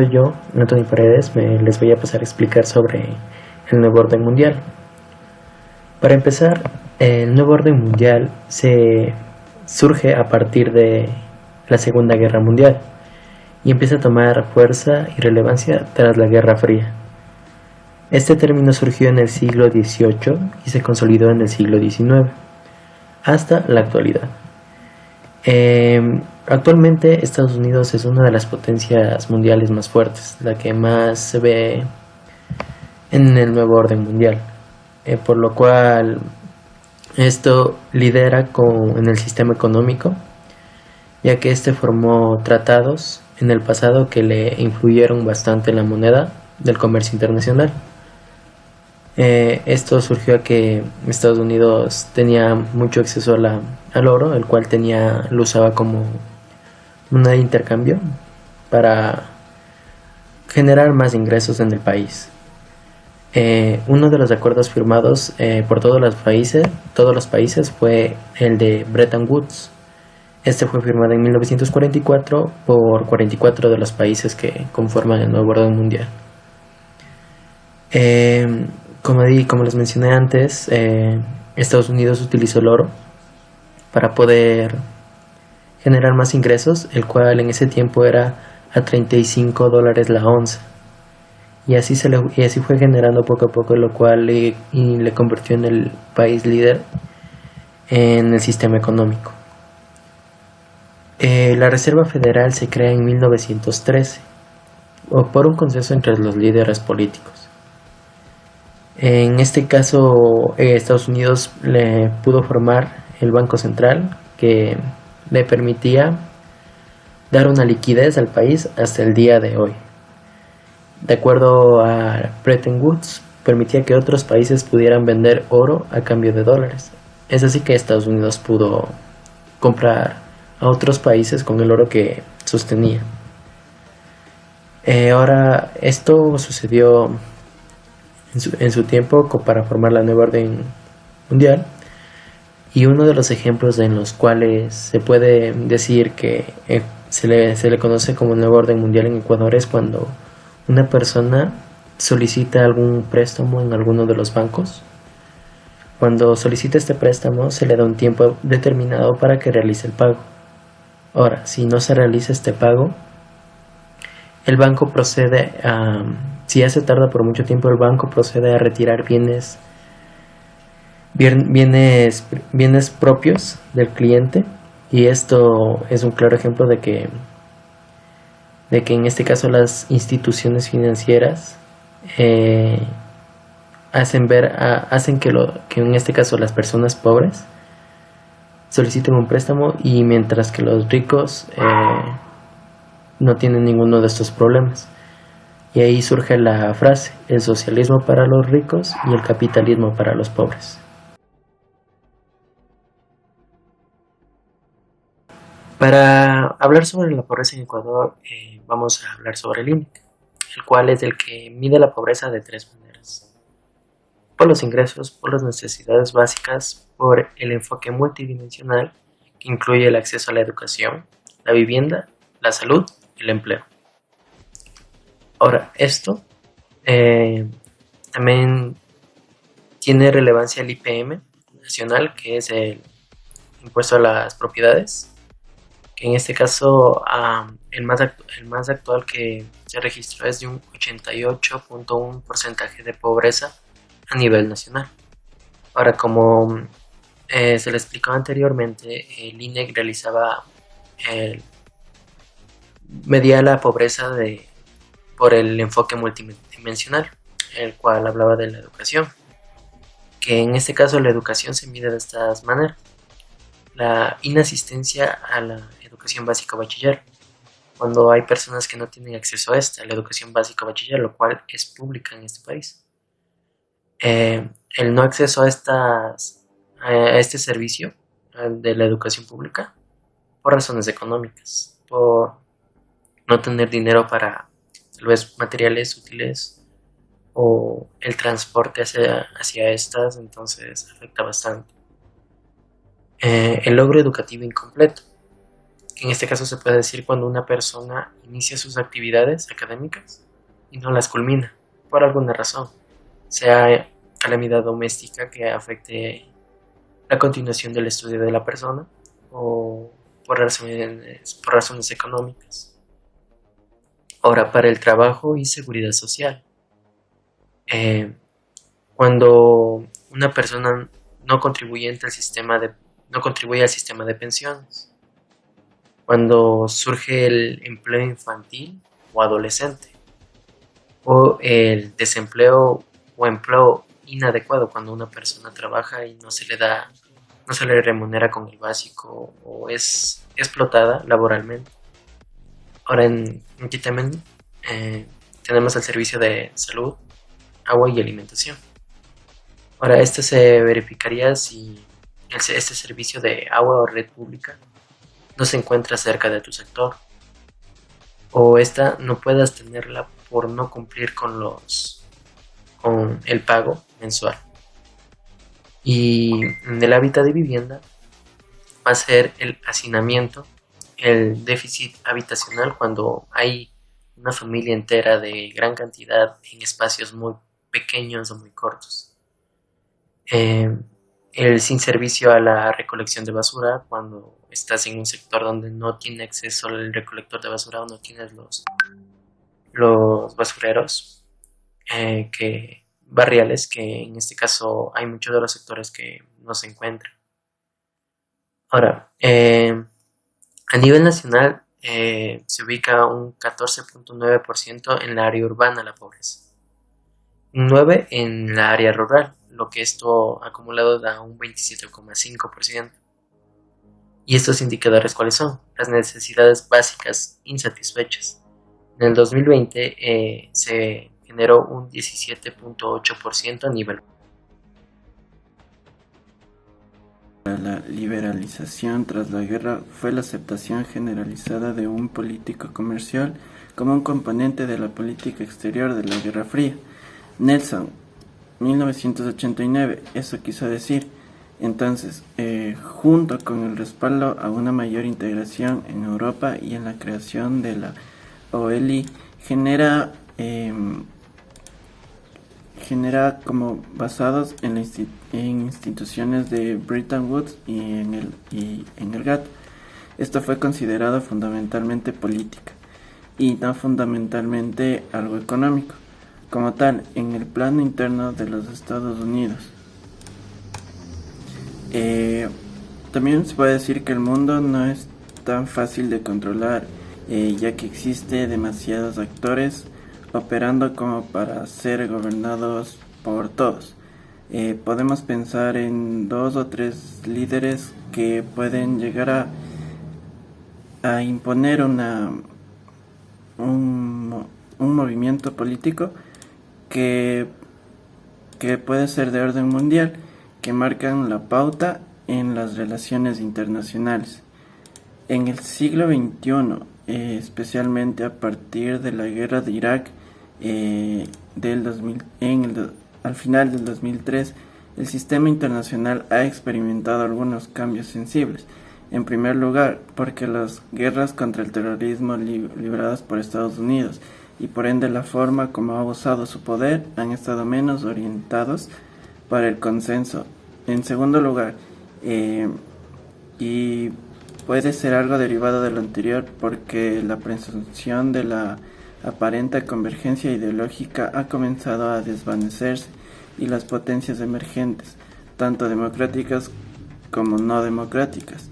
soy yo, Anthony Paredes. Les voy a pasar a explicar sobre el nuevo orden mundial. Para empezar, el nuevo orden mundial surge a partir de la Segunda Guerra Mundial y empieza a tomar fuerza y relevancia tras la Guerra Fría. Este término surgió en el siglo XVIII y se consolidó en el siglo XIX, hasta la actualidad. Actualmente Estados Unidos es una de las potencias mundiales más fuertes, la que más se ve en el nuevo orden mundial, por lo cual esto lidera en el sistema económico, ya que este formó tratados en el pasado que le influyeron bastante en la moneda del comercio internacional. Esto surgió a que Estados Unidos tenía mucho acceso al oro, el cual lo usaba como moneda de intercambio para generar más ingresos en el país. Uno de los acuerdos firmados por todos los países fue el de Bretton Woods. Este fue firmado en 1944 por 44 de los países que conforman el nuevo orden mundial. Como les mencioné antes, Estados Unidos utilizó el oro para poder generar más ingresos, el cual en ese tiempo era a $35 la onza. Y así fue generando poco a poco, lo cual le convirtió en el país líder en el sistema económico. La Reserva Federal se crea en 1913 por un consenso entre los líderes políticos. En este caso, Estados Unidos le pudo formar el Banco Central, que le permitía dar una liquidez al país hasta el día de hoy. De acuerdo a Bretton Woods, permitía que otros países pudieran vender oro a cambio de dólares. Es así que Estados Unidos pudo comprar a otros países con el oro que sostenía. Ahora, esto sucedió en su tiempo para formar la nueva orden mundial, y uno de los ejemplos en los cuales se puede decir que se le conoce como el nuevo orden mundial en Ecuador es cuando una persona solicita algún préstamo en alguno de los bancos. Cuando solicita este préstamo se le da un tiempo determinado para que realice el pago. Ahora, si no se realiza este pago, el banco si ya se tarda por mucho tiempo, el banco procede a retirar bienes propios del cliente, y esto es un claro ejemplo de que en este caso las instituciones financieras hacen que en este caso las personas pobres soliciten un préstamo, y mientras que los ricos no tienen ninguno de estos problemas. Y ahí surge la frase: el socialismo para los ricos y el capitalismo para los pobres. Para hablar sobre la pobreza en Ecuador, vamos a hablar sobre el INEC, el cual es el que mide la pobreza de tres maneras: por los ingresos, por las necesidades básicas, por el enfoque multidimensional, que incluye el acceso a la educación, la vivienda, la salud y el empleo. Ahora, esto también tiene relevancia el IPM nacional, que es el impuesto a las propiedades, que en este caso el más actual que se registró es de un 88.1% de pobreza a nivel nacional. Ahora, como se le explicó anteriormente, el INEC medía la pobreza por el enfoque multidimensional, el cual hablaba de la educación, que en este caso la educación se mide de estas maneras: la inasistencia a la educación básica o bachiller, cuando hay personas que no tienen acceso a la educación básica o bachiller, lo cual es pública en este país. El no acceso a este servicio de la educación pública por razones económicas, por no tener dinero para tal vez materiales útiles o el transporte hacia estas, entonces afecta bastante. El logro educativo incompleto, En este caso se puede decir cuando una persona inicia sus actividades académicas y no las culmina, por alguna razón, sea calamidad doméstica que afecte la continuación del estudio de la persona o por razones económicas. Ahora, para el trabajo y seguridad social. Eh, Cuando una persona no contribuyente al sistema no contribuye al sistema de pensiones, cuando surge el empleo infantil o adolescente, o el desempleo o empleo inadecuado cuando una persona trabaja y no se le remunera con el básico o es explotada laboralmente. Ahora aquí también tenemos el servicio de salud, agua y alimentación. Ahora, esto se verificaría si este servicio de agua o red pública no se encuentra cerca de tu sector o esta no puedas tenerla por no cumplir con el pago mensual. Y en el hábitat de vivienda va a ser el hacinamiento, el déficit habitacional cuando hay una familia entera de gran cantidad en espacios muy pequeños o muy cortos. El sin servicio a la recolección de basura cuando estás en un sector donde no tiene acceso al recolector de basura o no tienes los basureros barriales, que en este caso hay muchos de los sectores que no se encuentran. Ahora, a nivel nacional se ubica un 14.9% en la área urbana la pobreza, un 9% en la área rural, lo que esto acumulado da un 27.5%. ¿Y estos indicadores cuáles son? Las necesidades básicas insatisfechas. En el 2020 se generó un 17.8% a nivel. La liberalización tras la guerra fue la aceptación generalizada de un político comercial como un componente de la política exterior de la Guerra Fría. Nelson, 1989, eso quiso decir. Entonces, junto con el respaldo a una mayor integración en Europa y en la creación de la OLI, genera como basados en instituciones de Bretton Woods y en el GATT. Esto fue considerado fundamentalmente política y no fundamentalmente algo económico, como tal, en el plano interno de los Estados Unidos. También se puede decir que el mundo no es tan fácil de controlar, ya que existe demasiados actores operando como para ser gobernados por todos. Podemos pensar en 2 o 3 líderes que pueden llegar a imponer un movimiento político que puede ser de orden mundial, que marcan la pauta en las relaciones internacionales. En el siglo XXI, especialmente a partir de la guerra de Irak, al final del 2003, el sistema internacional ha experimentado algunos cambios sensibles. En primer lugar, porque las guerras contra el terrorismo libradas por Estados Unidos y por ende la forma como ha usado su poder han estado menos orientados para el consenso. En segundo lugar, y puede ser algo derivado de lo anterior, porque la presunción de la aparente convergencia ideológica ha comenzado a desvanecerse y las potencias emergentes, tanto democráticas como no democráticas,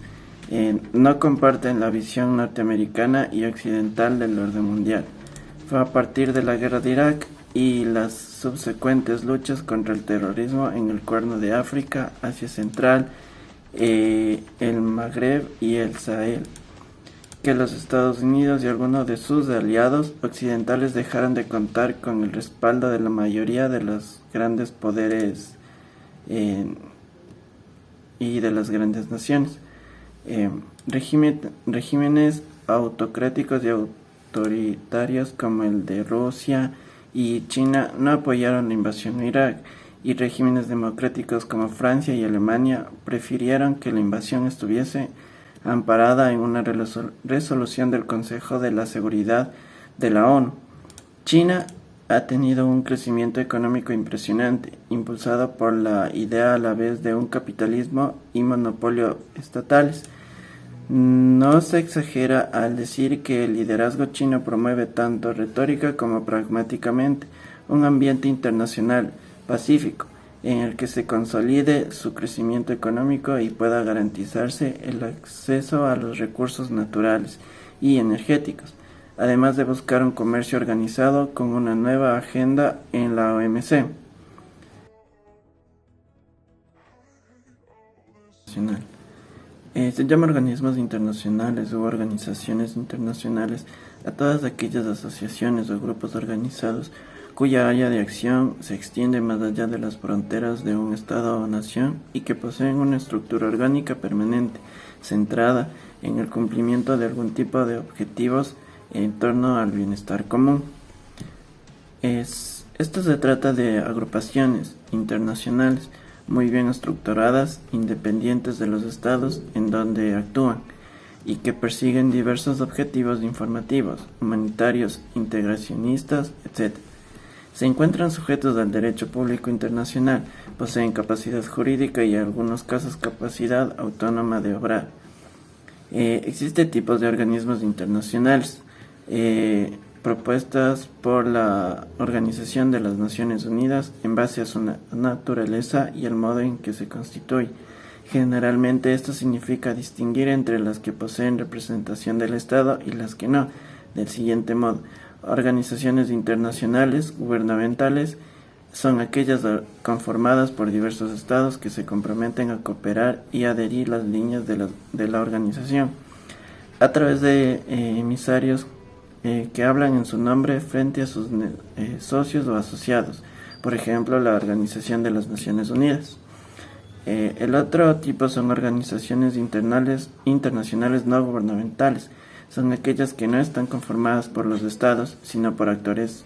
no comparten la visión norteamericana y occidental del orden mundial. Fue a partir de la guerra de Irak y las subsecuentes luchas contra el terrorismo en el Cuerno de África, Asia Central, el Magreb y el Sahel, que los Estados Unidos y algunos de sus aliados occidentales dejaron de contar con el respaldo de la mayoría de los grandes poderes y de las grandes naciones. Regímenes autocráticos y autoritarios como el de Rusia y China no apoyaron la invasión a Irak, y regímenes democráticos como Francia y Alemania prefirieron que la invasión estuviese amparada en una resolución del Consejo de la Seguridad de la ONU. China ha tenido un crecimiento económico impresionante, impulsado por la idea a la vez de un capitalismo y monopolio estatales. No se exagera al decir que el liderazgo chino promueve tanto retórica como pragmáticamente un ambiente internacional pacífico, en el que se consolide su crecimiento económico y pueda garantizarse el acceso a los recursos naturales y energéticos, además de buscar un comercio organizado con una nueva agenda en la OMC. Se llama organismos internacionales u organizaciones internacionales a todas aquellas asociaciones o grupos organizados cuya área de acción se extiende más allá de las fronteras de un Estado o nación y que poseen una estructura orgánica permanente, centrada en el cumplimiento de algún tipo de objetivos en torno al bienestar común. Esto se trata de agrupaciones internacionales muy bien estructuradas, independientes de los estados en donde actúan y que persiguen diversos objetivos informativos, humanitarios, integracionistas, etc. Se encuentran sujetos al derecho público internacional, poseen capacidad jurídica y en algunos casos capacidad autónoma de obrar. Existen tipos de organismos internacionales propuestas por la Organización de las Naciones Unidas en base a su naturaleza y el modo en que se constituye. Generalmente esto significa distinguir entre las que poseen representación del Estado y las que no, del siguiente modo. Organizaciones internacionales gubernamentales son aquellas conformadas por diversos estados que se comprometen a cooperar y adherir las líneas de la organización a través de emisarios que hablan en su nombre frente a sus socios o asociados, por ejemplo la Organización de las Naciones Unidas. El otro tipo son organizaciones internacionales no gubernamentales. Son aquellas que no están conformadas por los estados, sino por actores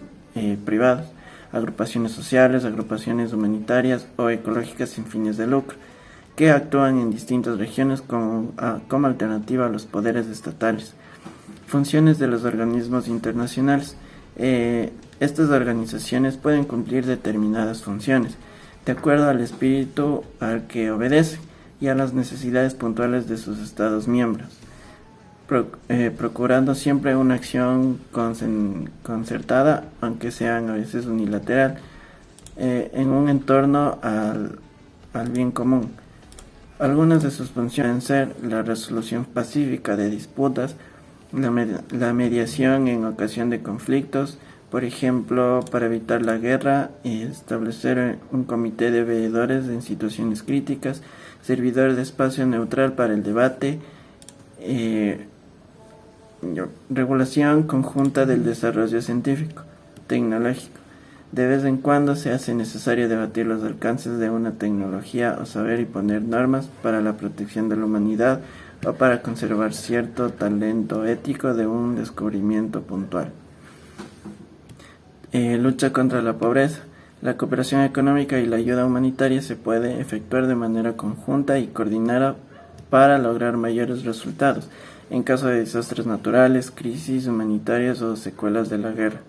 privados, agrupaciones sociales, agrupaciones humanitarias o ecológicas sin fines de lucro, que actúan en distintas regiones como alternativa a los poderes estatales. Funciones de los organismos internacionales. Estas organizaciones pueden cumplir determinadas funciones, de acuerdo al espíritu al que obedecen y a las necesidades puntuales de sus estados miembros, procurando siempre una acción concertada, aunque sean a veces unilateral, en un entorno al bien común. Algunas de sus funciones pueden ser la resolución pacífica de disputas, la mediación en ocasión de conflictos, por ejemplo, para evitar la guerra, y establecer un comité de veedores en situaciones críticas, servidor de espacio neutral para el debate, regulación conjunta del desarrollo científico, tecnológico. De vez en cuando se hace necesario debatir los alcances de una tecnología o saber y poner normas para la protección de la humanidad o para conservar cierto talento ético de un descubrimiento puntual. Lucha contra la pobreza. La cooperación económica y la ayuda humanitaria se puede efectuar de manera conjunta y coordinada para lograr mayores resultados en caso de desastres naturales, crisis humanitarias o secuelas de la guerra.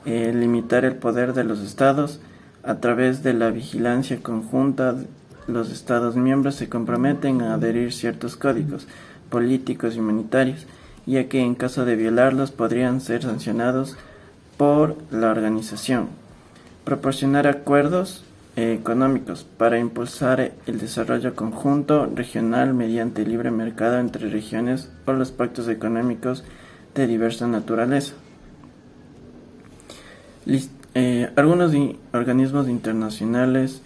Limitar el poder de los estados. A través de la vigilancia conjunta, los estados miembros se comprometen a adherir ciertos códigos políticos y humanitarios, ya que en caso de violarlos podrían ser sancionados por la organización. Proporcionar acuerdos económicos para impulsar el desarrollo conjunto regional mediante libre mercado entre regiones o los pactos económicos de diversa naturaleza. Algunos organismos internacionales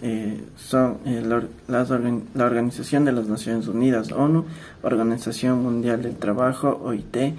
son la Organización de las Naciones Unidas, ONU, Organización Mundial del Trabajo, OIT,